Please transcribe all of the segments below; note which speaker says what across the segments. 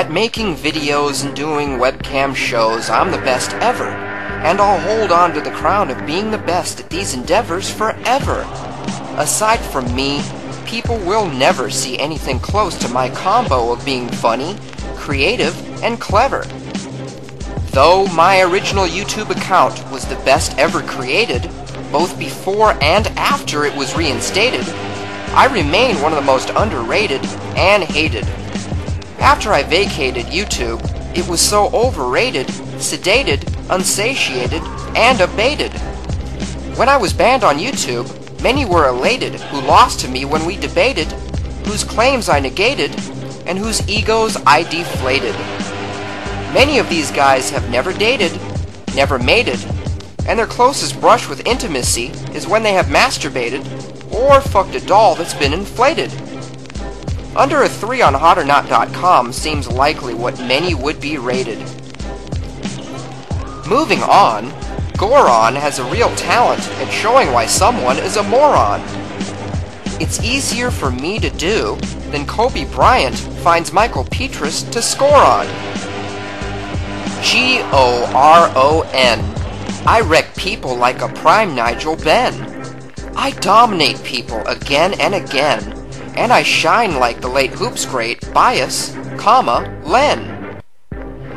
Speaker 1: At making videos and doing webcam shows, I'm the best ever, and I'll hold on to the crown of being the best at these endeavors forever. Aside from me, people will never see anything close to my combo of being funny, creative, and clever. Though my original YouTube account was the best ever created, both before and after it was reinstated, I remain one of the most underrated and hated. After I vacated YouTube, it was so overrated, sedated, unsatiated, and abated. When I was banned on YouTube, many were elated who lost to me when we debated, whose claims I negated, and whose egos I deflated. Many of these guys have never dated, never mated, and their closest brush with intimacy is when they have masturbated or fucked a doll that's been inflated. Under a 3 on hotornot.com seems likely what many would be rated. Moving on, Goron has a real talent at showing why someone is a moron. It's easier for me to do than Kobe Bryant finds Michael Petrus to score on. Goron. I wreck people like a prime Nigel Benn. I dominate people again and again, and I shine like the late hoops great Bias, Len.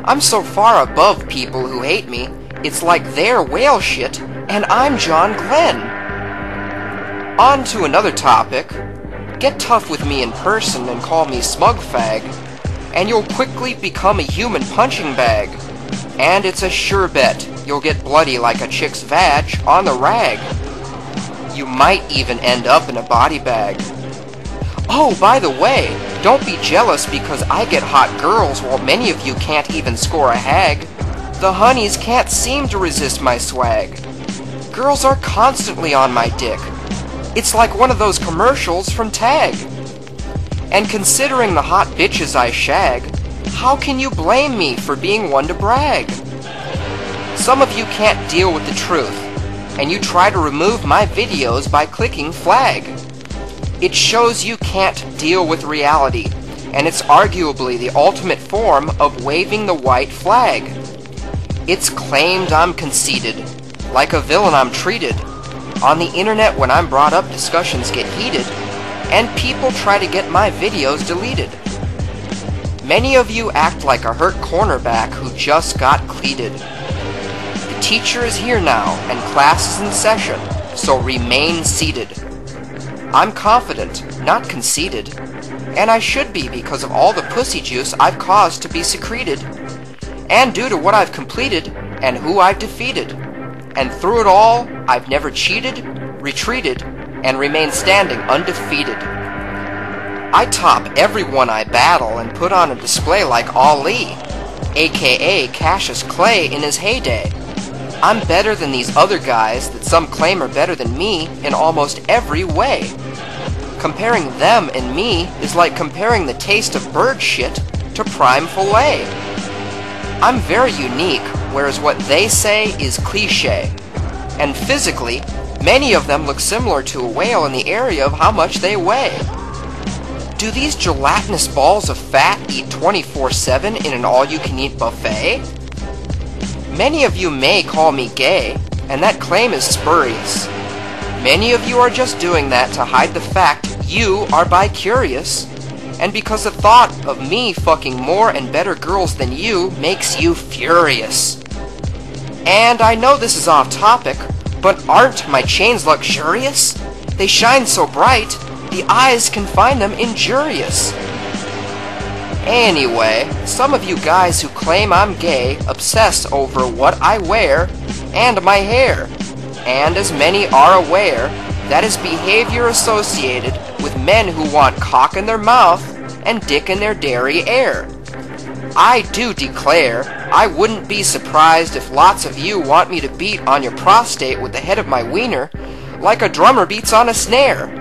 Speaker 1: I'm so far above people who hate me, it's like they're whale shit, and I'm John Glenn. On to another topic. Get tough with me in person and call me smug fag, and you'll quickly become a human punching bag. And it's a sure bet you'll get bloody like a chick's vag on the rag. You might even end up in a body bag. Oh, by the way, don't be jealous because I get hot girls while many of you can't even score a hag. The honeys can't seem to resist my swag. Girls are constantly on my dick. It's like one of those commercials from Tag. And considering the hot bitches I shag, how can you blame me for being one to brag? Some of you can't deal with the truth, and you try to remove my videos by clicking flag. It shows you can't deal with reality, and it's arguably the ultimate form of waving the white flag. It's claimed I'm conceited, like a villain I'm treated. On the internet when I'm brought up, discussions get heated, and people try to get my videos deleted. Many of you act like a hurt cornerback who just got cleated. The teacher is here now, and class is in session, so remain seated. I'm confident, not conceited, and I should be because of all the pussy juice I've caused to be secreted, and due to what I've completed, and who I've defeated. And through it all, I've never cheated, retreated, and remained standing undefeated. I top everyone I battle and put on a display like Ali, aka Cassius Clay in his heyday. I'm better than these other guys that some claim are better than me in almost every way. Comparing them and me is like comparing the taste of bird shit to prime filet. I'm very unique, whereas what they say is cliche. And physically, many of them look similar to a whale in the area of how much they weigh. Do these gelatinous balls of fat eat 24/7 in an all-you-can-eat buffet? Many of you may call me gay, and that claim is spurious. Many of you are just doing that to hide the fact you are bi-curious, and because the thought of me fucking more and better girls than you makes you furious. And I know this is off topic, but aren't my chains luxurious? They shine so bright, the eyes can find them injurious. Anyway, some of you guys who claim I'm gay obsess over what I wear and my hair. And as many are aware, that is behavior associated with men who want cock in their mouth and dick in their derriere. I do declare, I wouldn't be surprised if lots of you want me to beat on your prostate with the head of my wiener like a drummer beats on a snare.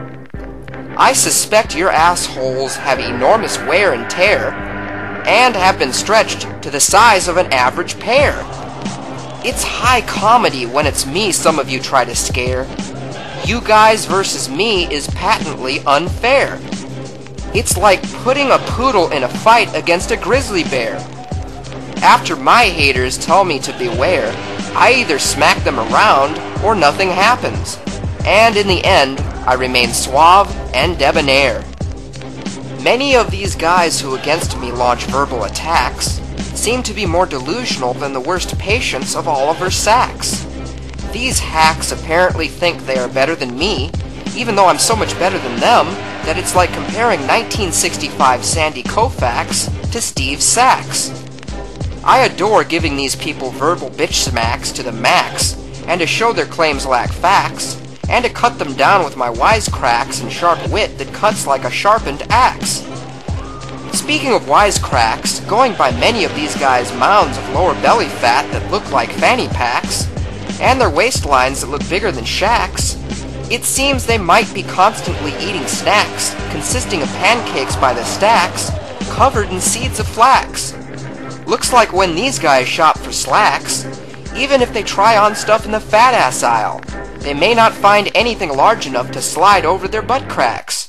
Speaker 1: I suspect your assholes have enormous wear and tear, and have been stretched to the size of an average pear. It's high comedy when it's me some of you try to scare. You guys versus me is patently unfair. It's like putting a poodle in a fight against a grizzly bear. After my haters tell me to beware, I either smack them around or nothing happens. And in the end, I remain suave and debonair. Many of these guys who against me launch verbal attacks seem to be more delusional than the worst patients of Oliver Sacks. These hacks apparently think they are better than me, even though I'm so much better than them that it's like comparing 1965 Sandy Koufax to Steve Sachs. I adore giving these people verbal bitch smacks to the max, and to show their claims lack facts, and to cut them down with my wisecracks and sharp wit that cuts like a sharpened axe. Speaking of wisecracks, going by many of these guys' mounds of lower belly fat that look like fanny packs, and their waistlines that look bigger than shacks, it seems they might be constantly eating snacks consisting of pancakes by the stacks, covered in seeds of flax. Looks like when these guys shop for slacks, even if they try on stuff in the fat ass aisle, they may not find anything large enough to slide over their butt cracks.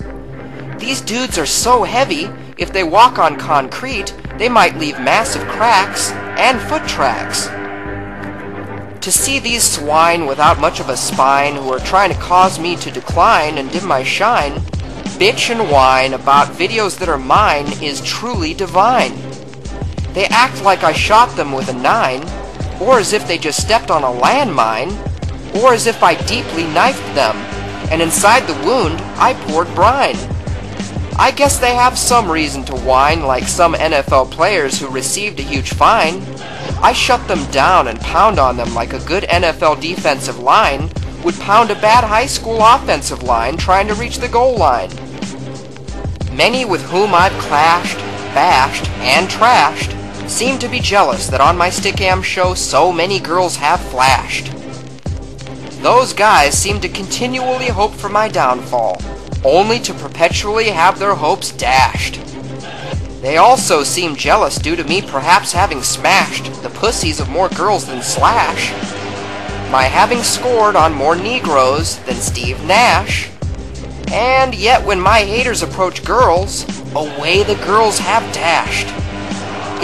Speaker 1: These dudes are so heavy, if they walk on concrete, they might leave massive cracks and foot tracks. To see these swine without much of a spine who are trying to cause me to decline and dim my shine, bitch and whine about videos that are mine is truly divine. They act like I shot them with a 9, or as if they just stepped on a landmine, or as if I deeply knifed them, and inside the wound I poured brine. I guess they have some reason to whine like some NFL players who received a huge fine. I shut them down and pound on them like a good NFL defensive line would pound a bad high school offensive line trying to reach the goal line. Many with whom I've clashed, bashed, and trashed seem to be jealous that on my Stickam show so many girls have flashed. Those guys seem to continually hope for my downfall, only to perpetually have their hopes dashed. They also seem jealous due to me perhaps having smashed the pussies of more girls than Slash, my having scored on more Negroes than Steve Nash, and yet when my haters approach girls, away the girls have dashed.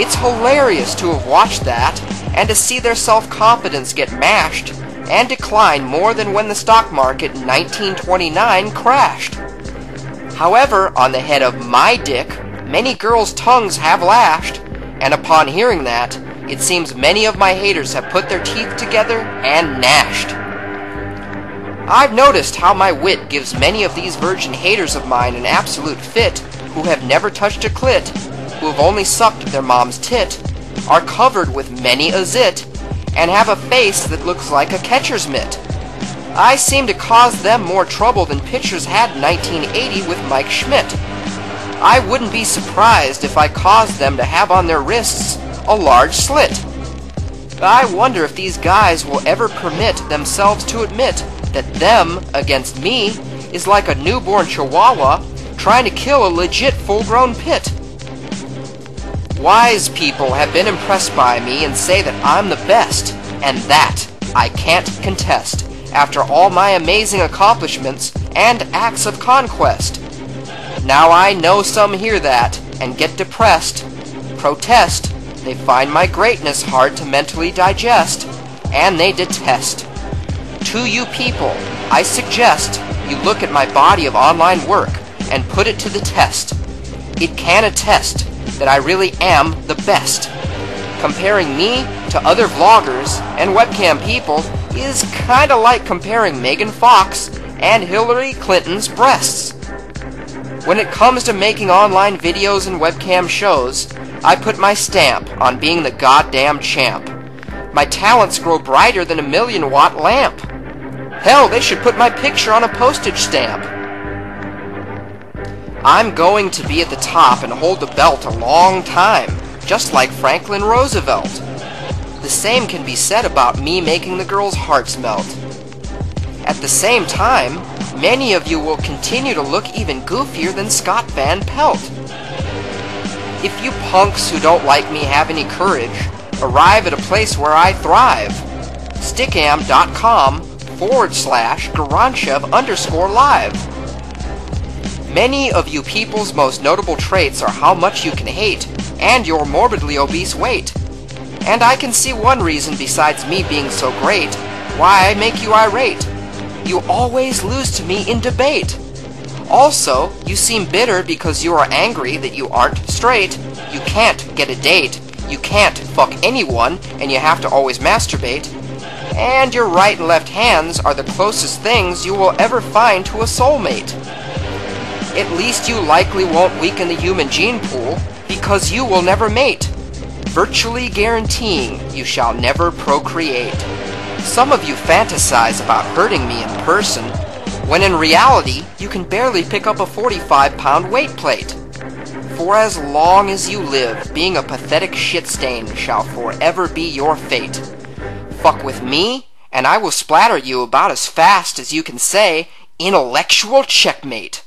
Speaker 1: It's hilarious to have watched that, and to see their self-confidence get mashed, and decline more than when the stock market in 1929 crashed. However, on the head of my dick, many girls' tongues have lashed, and upon hearing that, it seems many of my haters have put their teeth together and gnashed. I've noticed how my wit gives many of these virgin haters of mine an absolute fit, who have never touched a clit, who have only sucked their mom's tit, are covered with many a zit, and have a face that looks like a catcher's mitt. I seem to cause them more trouble than pitchers had in 1980 with Mike Schmidt. I wouldn't be surprised if I caused them to have on their wrists a large slit. I wonder if these guys will ever permit themselves to admit that them against me is like a newborn chihuahua trying to kill a legit full-grown pit. Wise people have been impressed by me and say that I'm the best, and that I can't contest after all my amazing accomplishments and acts of conquest. Now I know some hear that and get depressed, protest, they find my greatness hard to mentally digest, and they detest. To you people, I suggest you look at my body of online work and put it to the test. It can attest that I really am the best. Comparing me to other vloggers and webcam people is kinda like comparing Megan Fox and Hillary Clinton's breasts. When it comes to making online videos and webcam shows, I put my stamp on being the goddamn champ. My talents grow brighter than a 1,000,000-watt lamp. Hell, they should put my picture on a postage stamp. I'm going to be at the top and hold the belt a long time, just like Franklin Roosevelt. The same can be said about me making the girls' hearts melt. At the same time, many of you will continue to look even goofier than Scott Van Pelt. If you punks who don't like me have any courage, arrive at a place where I thrive. Stickam.com/Goronchev_live. Many of you people's most notable traits are how much you can hate, and your morbidly obese weight. And I can see one reason besides me being so great, why I make you irate. You always lose to me in debate. Also, you seem bitter because you are angry that you aren't straight. You can't get a date. You can't fuck anyone, and you have to always masturbate. And your right and left hands are the closest things you will ever find to a soulmate. At least you likely won't weaken the human gene pool, because you will never mate, virtually guaranteeing you shall never procreate. Some of you fantasize about hurting me in person, when in reality you can barely pick up a 45-pound weight plate. For as long as you live, being a pathetic shit stain shall forever be your fate. Fuck with me, and I will splatter you about as fast as you can say, intellectual checkmate.